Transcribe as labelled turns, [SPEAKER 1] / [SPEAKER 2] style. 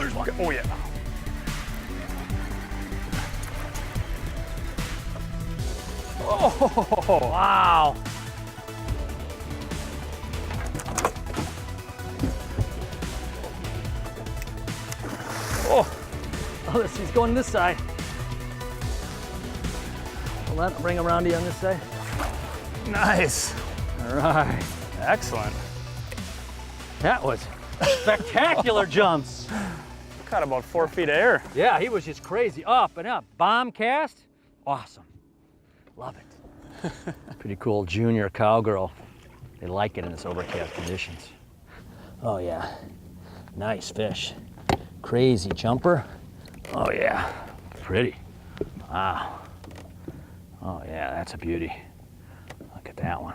[SPEAKER 1] there's one. Oh yeah. Oh,
[SPEAKER 2] Wow. Oh, he's going this side. Hold on, I'll bring him around to you on this side.
[SPEAKER 1] nice.
[SPEAKER 2] All right.
[SPEAKER 1] Excellent.
[SPEAKER 2] That was spectacular jumps.
[SPEAKER 1] Caught about 4 feet of air.
[SPEAKER 2] Yeah, he was just crazy. Up and up. Bomb cast. Awesome. Love it. Pretty cool junior cowgirl. They like it in this overcast conditions. Oh yeah. Nice fish. Crazy jumper. Oh yeah. Pretty. Wow. Oh yeah, that's a beauty. Look at that one.